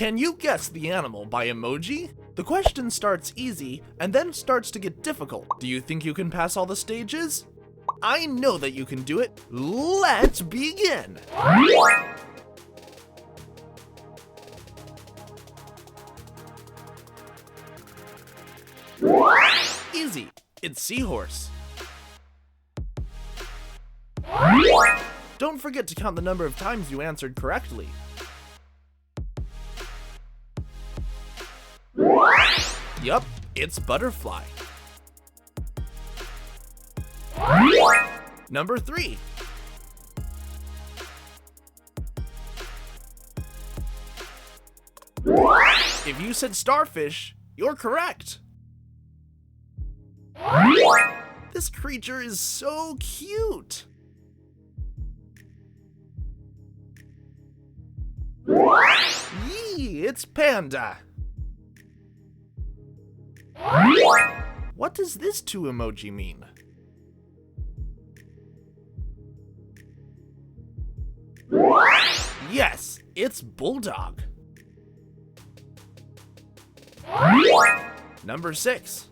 Can you guess the animal by emoji? The question starts easy and then starts to get difficult. Do you think you can pass all the stages? I know that you can do it. Let's begin! Easy, it's seahorse. Don't forget to count the number of times you answered correctly. Yup, it's butterfly. Number 3. If you said starfish, you're correct. This creature is so cute. Yee, it's panda. What does this 2 emoji mean? Yes, it's bulldog. Number 6.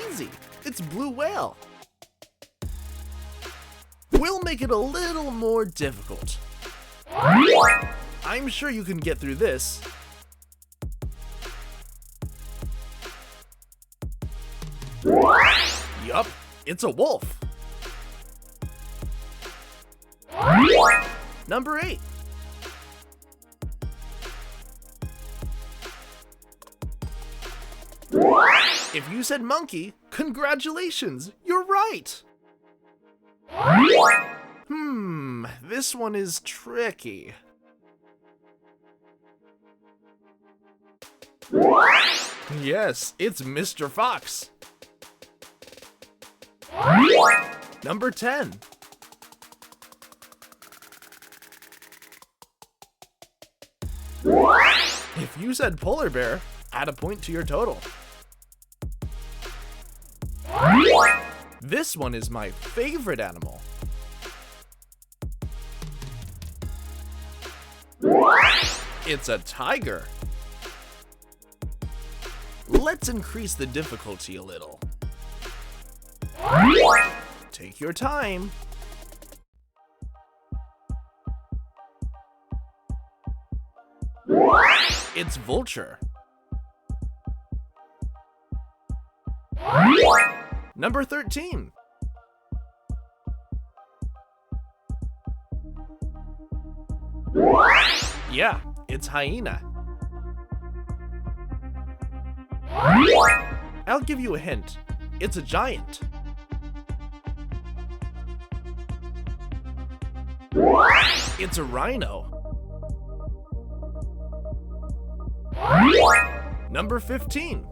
Easy, it's blue whale. We'll make it a little more difficult. I'm sure you can get through this. Yup, it's a wolf. Number 8. If you said monkey, congratulations, you're right. This one is tricky. Yes, it's Mr. Fox. Number 10. If you said polar bear, add a point to your total. This one is my favorite animal. It's a tiger. Let's increase the difficulty a little. Take your time. It's vulture. Number 13. Yeah, it's hyena. I'll give you a hint. It's a giant. It's a rhino. Number 15.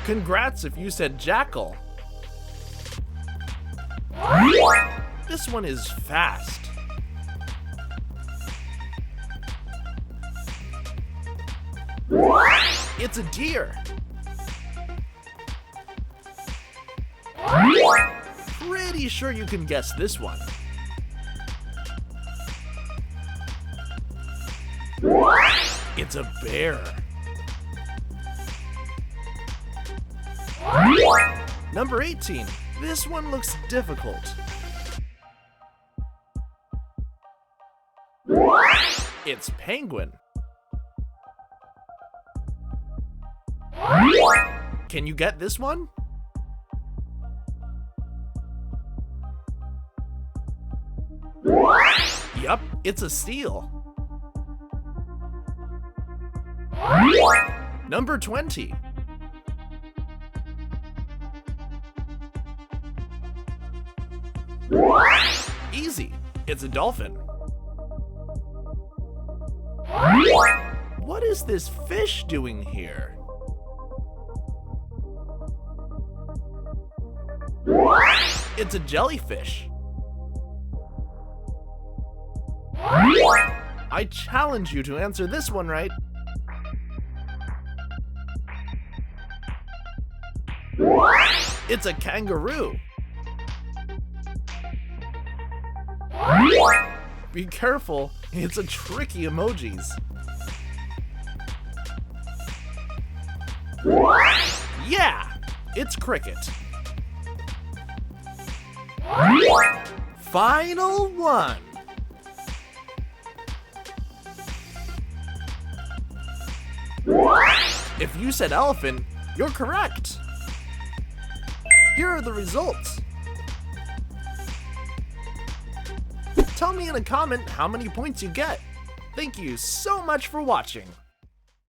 Congrats if you said jackal. This one is fast. It's a deer. Pretty sure you can guess this one. It's a bear. Number 18. This one looks difficult. It's penguin. Can you get this one? Yup, it's a seal. Number 20. Easy, it's a dolphin. What is this fish doing here? It's a jellyfish. I challenge you to answer this one right. It's a kangaroo. Be careful, it's a tricky emojis. Yeah, it's cricket. Final one. If you said elephant, you're correct. Here are the results. Tell me in a comment how many points you get. Thank you so much for watching.